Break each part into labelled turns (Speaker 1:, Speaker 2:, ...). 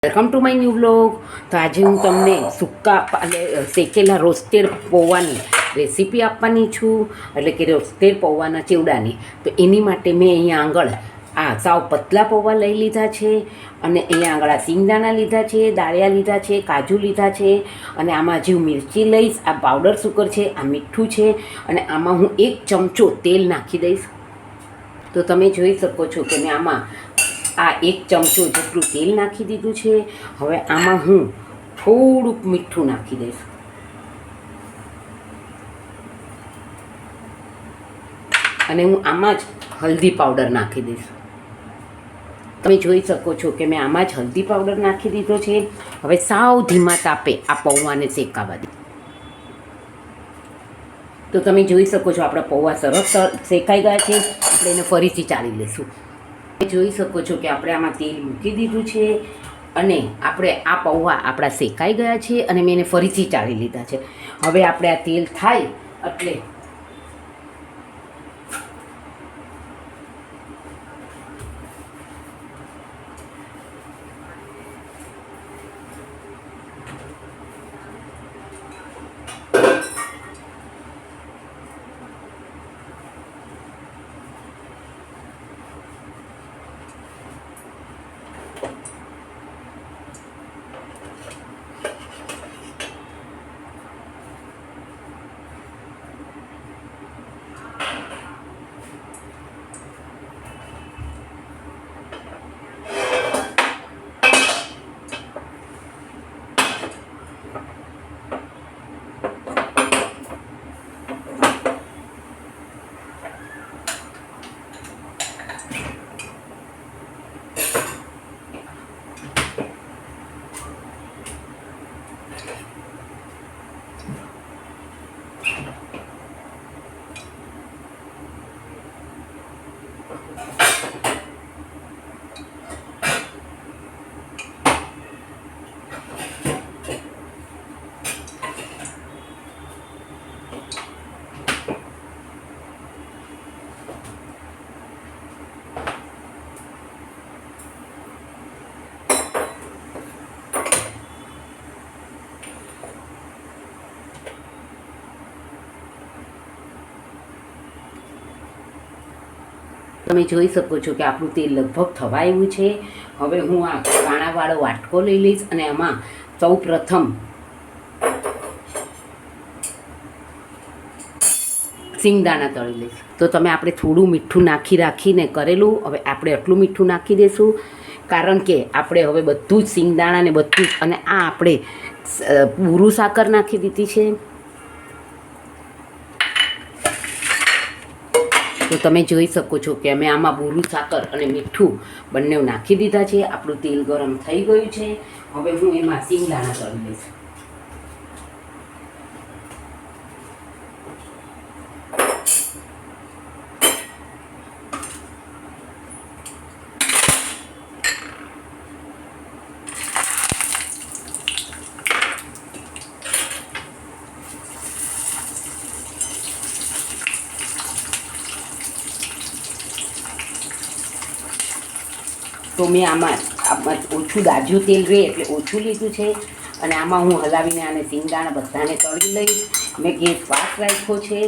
Speaker 1: Welcome to my new blog. તો આજે હું તમને સૂકા એટલે શેકેલા રોસ્ટેડ પૌવાની રેસીપી આપવાની છું, એટલે કે રોસ્ટેડ પૌવાના ચેવડાની. તો એની માટે મેં અહીંયા આગળ આ સાવ પતલા પૌવા લઈ લીધા છે, અને અહીંયા આગળ આ સિંગદાણા લીધા છે, દાળિયા લીધા છે, કાજુ લીધા છે, અને આમાં જે મિરચી લઈશ, આ પાવડર સુગર છે, આ મીઠું છે, અને આમાં હું 1 ચમચો તેલ નાખી દઈશ. તો તમે જોઈ શકો છો કે મેં આમાં આ 1 ચમચો જેટલું તેલ નાખી દીધું છે. હવે આમાં હું થોડુંક મીઠું નાખી દઈશ, અને હું આમાં જ હલ્દી પાવડર નાખી દઈશ. તમે જોઈ શકો છો કે મેં આમાં જ હલ્દી પાવડર નાખી દીધો છે. હવે સાવ ધીમા તાપે આ પૌવાને શેકાવા દે. તો તમે જોઈ શકો છો આપણા પૌવા સરસ શેકાઈ ગયા છે. આપણે એને ફરીથી ચાળી લઈશું. જોઈ શકો છો કે આપણે આમાં તેલ મૂકી દીધું છે, અને આપણે આ પૌવા આપણા શેકાઈ ગયા છે, અને મેં એને ફરીથી ચાળી લીધા છે. હવે આપણે આ તેલ થાય એટલે તમે જોઈ શકો છો કે આપણું તેલ લગભગ થવા આવ્યું છે. હવે હું આ કાણાવાળો વાટકો લઈ લઈશ, અને આમાં સૌ પ્રથમ સિંગદાણા તળી લઈશ. તો તમે આપણે થોડું મીઠું રાખીને કરેલું. હવે આપણે આટલું મીઠું નાખી દઈશું, કારણ કે આપણે હવે બધું જ સિંગદાણા ને બધું જ, અને આ આપણે પૂરું સાકર નાખી દીધી છે. તો તમે જોઈ શકો છો કે અમે આમાં બોરું સાકર અને મીઠું બંને નાખી દીધા છે. આપણું તેલ ગરમ થઈ ગયું છે. હવે હું એમાં સિંગદાણા તળી લઈશ. તો મેં આમાં ઓછું દાજ્યું તેલ રહે એટલે ઓછું લીધું છે, અને આમાં હું હલાવીને આને સિંગદાણા બધાને તળી લઈશ. મેં ગેસ ફાસ્ટ રાખ્યો છે,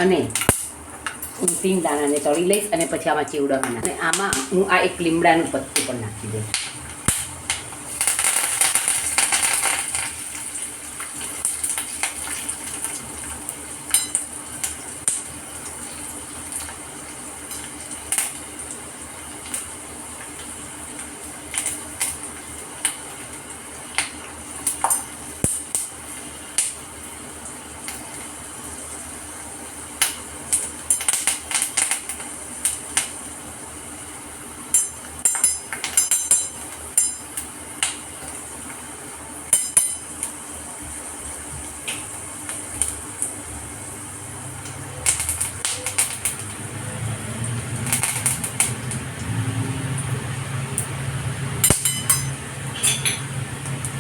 Speaker 1: અને હું સિંગદાણાને તળી લઈશ, અને પછી આમાં ચેવડામાં અને આમાં હું આ એક લીમડાનું પત્તું પણ નાખી દઈશ.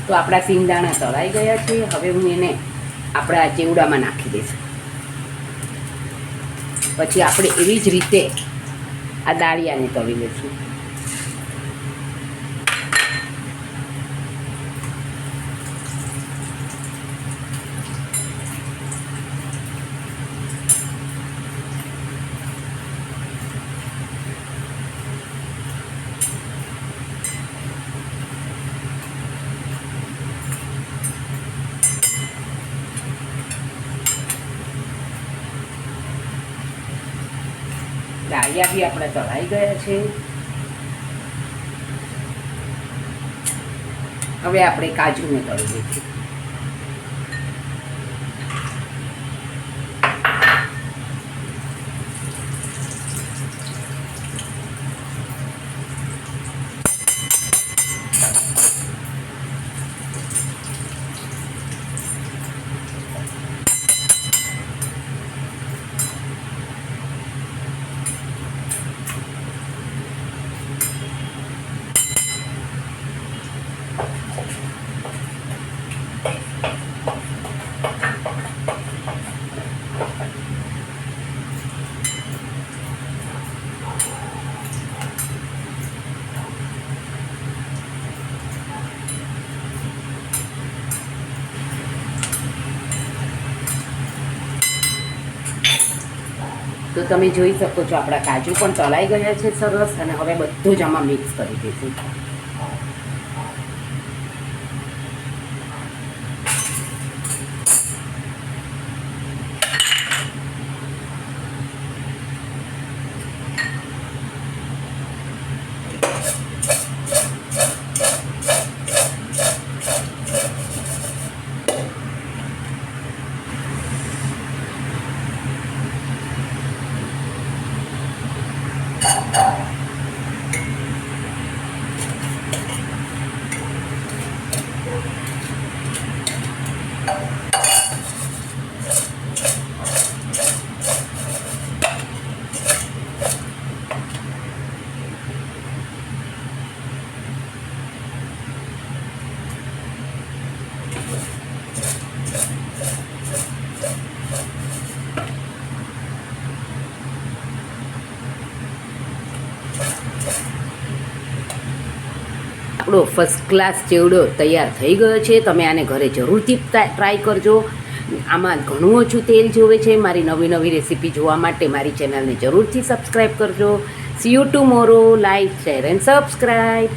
Speaker 1: તો આપણા સિંગદાણા તળાઈ ગયા છે. હવે હું એને આપણા ચેવડામાં નાખી દઈશ. પછી આપણે એવી જ રીતે આ દાળિયાને તળી લઈશું. પાયા બી આપણા તળાઈ ગયા છે. હવે આપણે કાજુને તળી દઈશું. તો તમે જોઈ શકો છો આપણા કાજુ પણ તળાઈ ગયા છે સરસ. અને હવે બધું જ આમાં મિક્સ કરી દઈશું. આપણો ફર્સ્ટ ક્લાસ ચેવડો તૈયાર થઈ ગયો છે. તમે આને ઘરે જરૂરથી ટ્રાય કરજો. આમાં ઘણું ઓછું તેલ જોવે છે. મારી નવી નવી રેસીપી જોવા માટે મારી ચેનલને જરૂરથી સબસ્ક્રાઈબ કરજો. C you tomorrow. Like, share and subscribe.